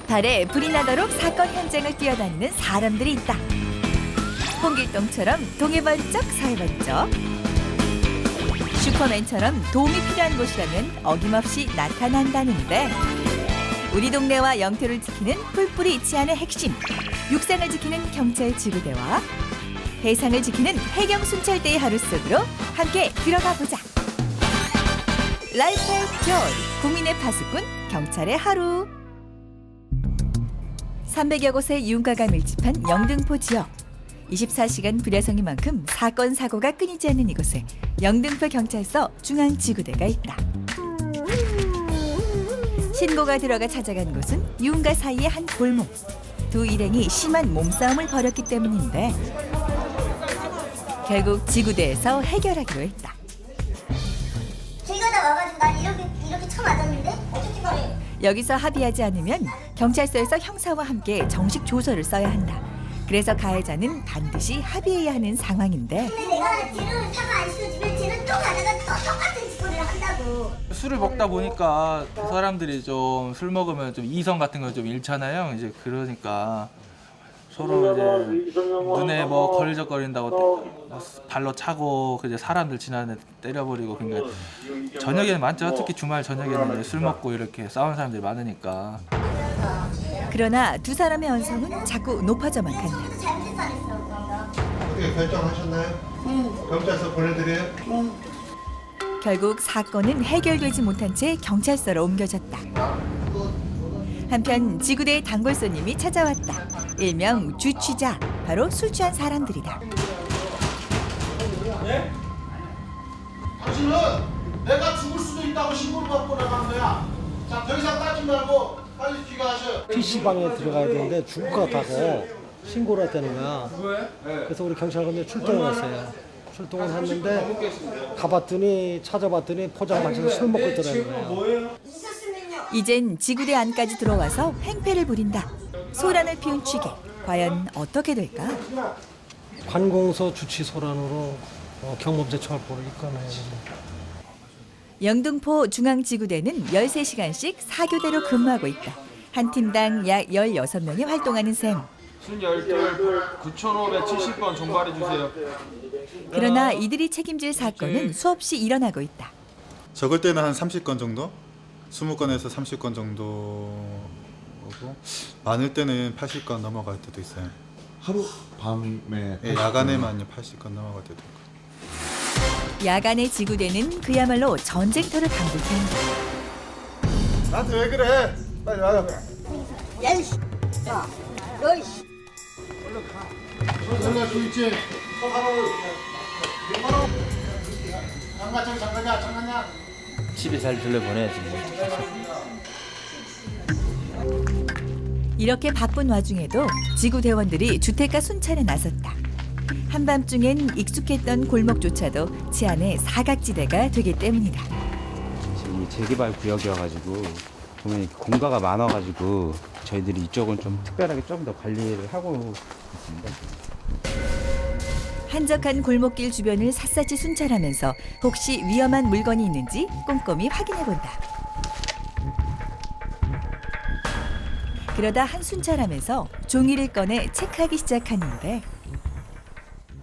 발에 불이 나도록 사건 현장을 뛰어다니는 사람들이 있다. 홍길동처럼 동해 번쩍 서해 번쩍, 슈퍼맨처럼 도움이 필요한 곳이라면 어김없이 나타난다는데, 우리 동네와 영토를 지키는 뿔뿔이 치안의 핵심, 육상을 지키는 경찰 지구대와 해상을 지키는 해경 순찰대의 하루 속으로 함께 들어가 보자. 라이프 조이, 국민의 파수꾼 경찰의 하루. 300여 곳의 윤가가 밀집한 영등포 지역. 24시간 불야성인 만큼 사건 사고가 끊이지 않는 이곳에 영등포 경찰서 중앙지구대가 있다. 신고가 들어가 찾아간 곳은 윤가 사이의 한 골목. 두 일행이 심한 몸싸움을 벌였기 때문인데 결국 지구대에서 해결하기로 했다. 길 가다 와가지고 난 이렇게 쳐맞았는데 어떻게 말해? 여기서 합의하지 않으면 경찰서에서 형사와 함께 정식 조서를 써야 한다. 그래서 가해자는 반드시 합의해야 하는 상황인데, 근데 내가 쟤는 사과 안 씌워주면 쟤는 또 가다가 또 똑같은 짓거리를 한다고. 술을 먹다 보니까 그 사람들이 좀 술 먹으면 좀 이성 같은 걸 좀 잃잖아요. 이제 그러니까 서로 이제 눈에 뭐 걸리적거린다고 발로 차고 이제 사람들 지나는 때려버리고, 그러니까 저녁에는 많죠. 특히 주말 저녁에는 술 먹고 이렇게 싸우는 사람들이 많으니까. 그러나 두 사람의 언성은 자꾸 높아져만 간다. 잘못해서 안 했어 그런가? 어떻게 결정하셨나요? 경찰서 보내드려요? 결국 사건은 해결되지 못한 채 경찰서로 옮겨졌다. 한편 지구대의 단골 손님이 찾아왔다. 일명 주취자, 바로 술 취한 사람들이다. 당신은 내가 죽을 수도 있다고 신고를 받고 나간 거야. 자, 더 이상 따지 말고 빨리 귀가하셔. PC방에 들어가야 되는데 죽을 것 같아서 신고를 했다는 거야. 그래서 우리 경찰관들 출동을 했어요. 출동을 했는데 가봤더니 찾아봤더니 포장마차에서 술 먹고 있더라고요. 이젠 지구대 안까지 들어와서 행패를 부린다. 소란을 피운 취객, 과연 어떻게 될까? 관공서 주치 소란으로 경범죄 처벌을 입건해야 됩니다. 영등포 중앙지구대는 13시간씩 4교대로 근무하고 있다. 한 팀당 약 16명이 활동하는 셈. 12개 9,570번 종발해 주세요. 그러나 이들이 책임질 사건은 수없이 일어나고 있다. 적을 때는 한 30건 정도? 20건에서 30건 정도 오고, 많을 때는 80건 넘어갈 때도 있어요. 하루 밤에 예, 야간에만요 80건 넘어갈 때도 있고. 야간의 지구대는 그야말로 전쟁터를 방불케한다. 나한테 왜 그래? 빨리 와요. 야이씨, 야, 너이씨. 연락 주 있지? 장가청 장가냐? 집에 잘 돌려보내야지. 이렇게 바쁜 와중에도 지구대원들이 주택가 순찰에 나섰다. 한밤중엔 익숙했던 골목조차도 치안의 사각지대가 되기 때문이다. 지금 재개발 구역이어가지고 보면 이렇게 공가가 많아가지고 저희들이 이쪽은 좀 특별하게 좀 더 관리를 하고 있습니다. 한적한 골목길 주변을 샅샅이 순찰하면서 혹시 위험한 물건이 있는지 꼼꼼히 확인해본다. 그러다 한 순찰하면서 종이를 꺼내 체크하기 시작하는데,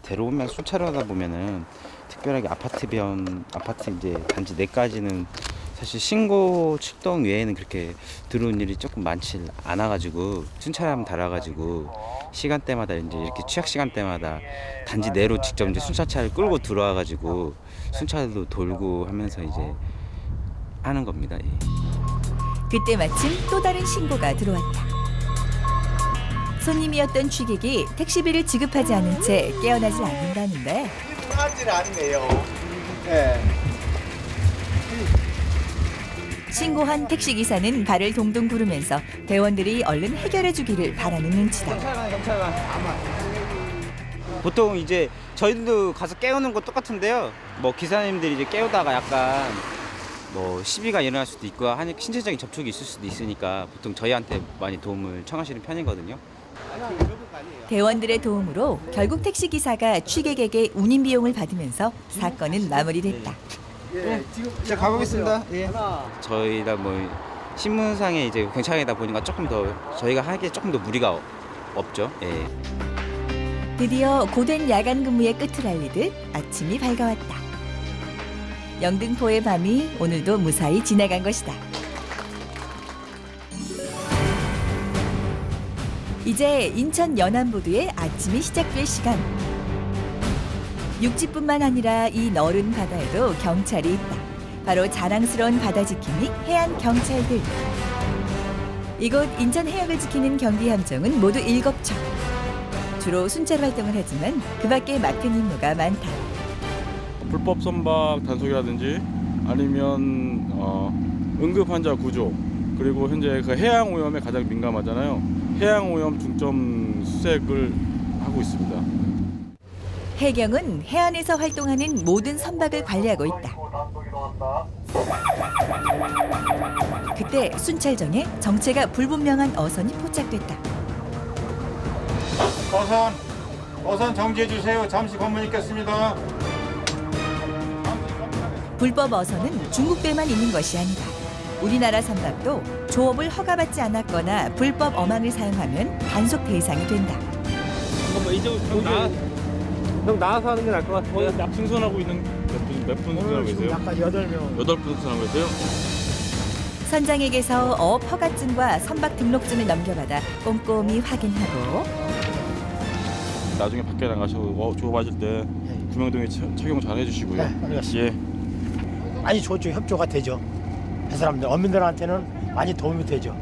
데려오면 순찰하다 보면은 특별하게 아파트 이제 단지 내까지는 사실 신고 출동 외에는 그렇게 들어온 일이 조금 많지 않아가지고 순찰하면 달아가지고 시간대마다 이제 이렇게 취약 시간대마다 단지 내로 직접 이제 순찰차를 끌고 들어와가지고 순찰도 돌고 하면서 이제 하는 겁니다. 예. 그때 마침 또 다른 신고가 들어왔다. 손님이었던 취객이 택시비를 지급하지 않은 채 깨어나질 않는다는데, 하질 않네요. 예. 신고한 택시기사는 발을 동동 구르면서 대원들이 얼른 해결해주기를 바라는 눈치다. 보통 이제 저희들도 가서 깨우는 거 똑같은데요. 뭐 기사님들이 이제 깨우다가 약간 뭐 시비가 일어날 수도 있고 하니 신체적인 접촉이 있을 수도 있으니까 보통 저희한테 많이 도움을 청하시는 편이거든요. 대원들의 도움으로 결국 택시기사가 취객에게 운임 비용을 받으면서 사건은 마무리됐다. 제가 가보겠습니다. 예. 저희가 뭐 신문상에 이제 경찰이다 보니까 조금 더 저희가 하기에 조금 더 무리가 없죠. 예. 드디어 고된 야간 근무의 끝을 알리듯 아침이 밝아왔다. 영등포의 밤이 오늘도 무사히 지나간 것이다. 이제 인천 연안부두의 아침이 시작될 시간. 육지뿐만 아니라 이 너른 바다에도 경찰이 있다. 바로 자랑스러운 바다 지킴이 해안 경찰들. 이곳 인천 해역을 지키는 경비 함정은 모두 7척. 주로 순찰 활동을 하지만 그 밖에 맡은 임무가 많다. 불법 선박 단속이라든지 아니면 응급 환자 구조, 그리고 현재 그 해양 오염에 가장 민감하잖아요. 해양 오염 중점 수색을 하고 있습니다. 해경은 해안에서 활동하는 모든 선박을 관리하고 있다. 그때 순찰정에 정체가 불분명한 어선이 포착됐다. 어선 정지해 주세요. 잠시 검문 있겠습니다. 불법 어선은 중국배만 있는 것이 아니다. 우리나라 선박도 조업을 허가받지 않았거나 불법 어망을 사용하면 단속 대상이 된다. 형 나와서 하는 게 나을 것 같아요. 승선하고 있는 몇 분 승선하고 계세요? 약간 8명. 8분 승선하고 계세요? 선장에게서 어업 허가증과 선박 등록증을 넘겨받아 꼼꼼히 확인하고 나중에 밖에 나가셔서 조업하실 때 구명등에 착용 잘 해주시고요. 네, 알겠습니다. 예. 많이 좋죠. 협조가 되죠. 그 사람들, 어민들한테는 많이 도움이 되죠.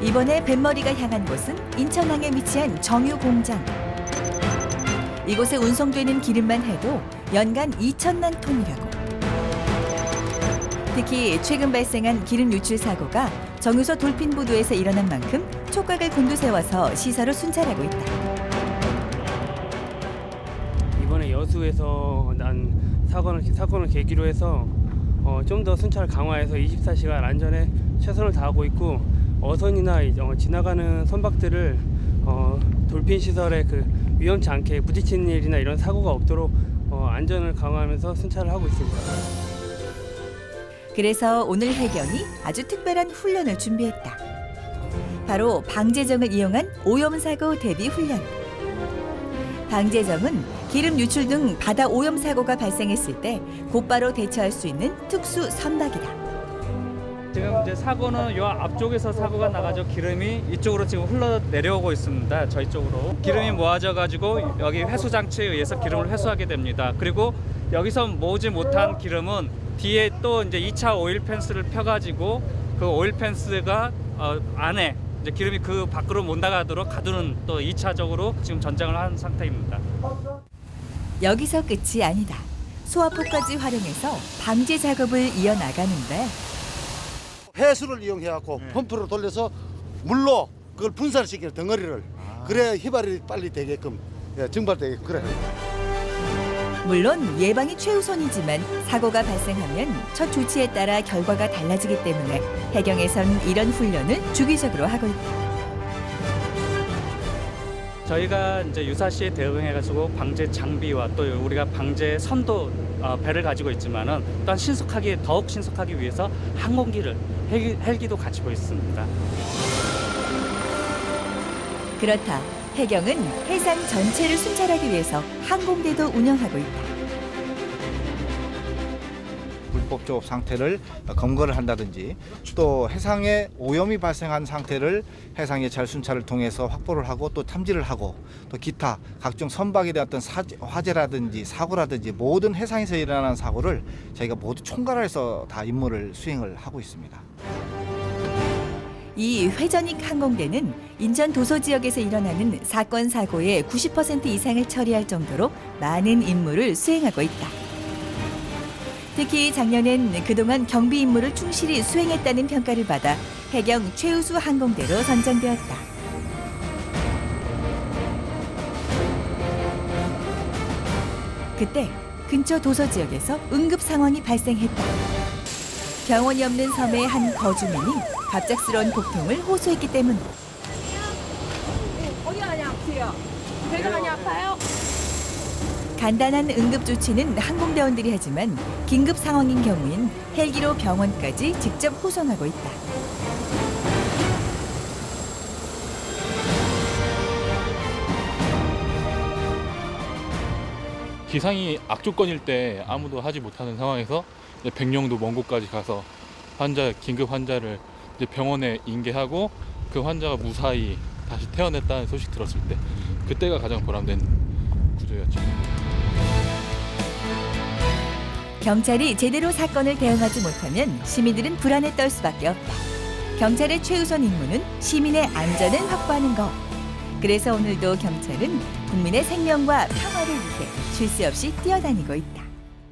이번에 뱃머리가 향한 곳은 인천항에 위치한 정유 공장. 이곳에 운송되는 기름만 해도 연간 2천만 톤이라고. 특히 최근 발생한 기름 유출 사고가 정유소 돌핀부두에서 일어난 만큼 촉각을 곤두세워서 시설을 순찰하고 있다. 이번에 여수에서 난 사건을 계기로 해서 좀 더 순찰 강화해서 24시간 안전에 최선을 다하고 있고, 어선이나 지나가는 선박들을 돌핀 시설에 그 위험치 않게 부딪히는 일이나 이런 사고가 없도록 안전을 강화하면서 순찰을 하고 있습니다. 그래서 오늘 해경이 아주 특별한 훈련을 준비했다. 바로 방제정을 이용한 오염사고 대비 훈련. 방제정은 기름 유출 등 바다 오염 사고가 발생했을 때 곧바로 대처할 수 있는 특수 선박이다. 지금 이제 사고는 요 앞쪽에서 사고가 나가지고 기름이 이쪽으로 지금 흘러 내려오고 있습니다. 저희 쪽으로 기름이 모아져 가지고 여기 회수 장치에 의해서 기름을 회수하게 됩니다. 그리고 여기서 모으지 못한 기름은 뒤에 또 이제 2차 오일 펜스를 펴가지고 그 오일 펜스가 안에 이제 기름이 그 밖으로 못 나가도록 가두는 또 2차적으로 지금 전장을 한 상태입니다. 여기서 끝이 아니다. 소화포까지 활용해서 방제 작업을 이어나가는데 해수를 이용해갖고 펌프로 돌려서 물로 그걸 분산시키는 덩어리를 그래야 휘발이 빨리 되게끔 증발되게끔 그래. 물론 예방이 최우선이지만 사고가 발생하면 첫 조치에 따라 결과가 달라지기 때문에 해경에선 이런 훈련을 주기적으로 하고 있다. 저희가 이제 유사시에 대응해가지고 방제 장비와 또 우리가 방제 선도 배를 가지고 있지만은 또한 더욱 신속하기 위해서 항공기를 헬기도 가지고 있습니다. 그렇다. 해경은 해상 전체를 순찰하기 위해서 항공대도 운영하고 있다. 불법 조업 상태를 검거를 한다든지 또 해상에 오염이 발생한 상태를 해상의 잘 순찰을 통해서 확보를 하고 또 탐지를 하고 또 기타 각종 선박에 대한 어떤 화재라든지 사고라든지 모든 해상에서 일어나는 사고를 저희가 모두 총괄해서 다 임무를 수행을 하고 있습니다. 이 회전익 항공대는 인천 도서 지역에서 일어나는 사건 사고의 90% 이상을 처리할 정도로 많은 임무를 수행하고 있다. 특히 작년엔 그동안 경비 임무를 충실히 수행했다는 평가를 받아 해경 최우수 항공대로 선정되었다. 그때 근처 도서 지역에서 응급 상황이 발생했다. 병원이 없는 섬의 한 거주민이 갑작스러운 복통을 호소했기 때문. 어디 많이 아프세요? 배가 많이 아파요? 간단한 응급 조치는 항공대원들이 하지만 긴급 상황인 경우엔 헬기로 병원까지 직접 호송하고 있다. 기상이 악조건일 때 아무도 하지 못하는 상황에서 이제 백령도 먼 곳까지 가서 긴급 환자를 이제 병원에 인계하고 그 환자가 무사히 다시 퇴원했다는 소식 들었을 때 그때가 가장 보람된 구조였죠. 경찰이 제대로 사건을 대응하지 못하면 시민들은 불안에 떨 수밖에 없다. 경찰의 최우선 임무는 시민의 안전을 확보하는 것. 그래서 오늘도 경찰은 국민의 생명과 평화를 위해 쉴 새 없이 뛰어다니고 있다.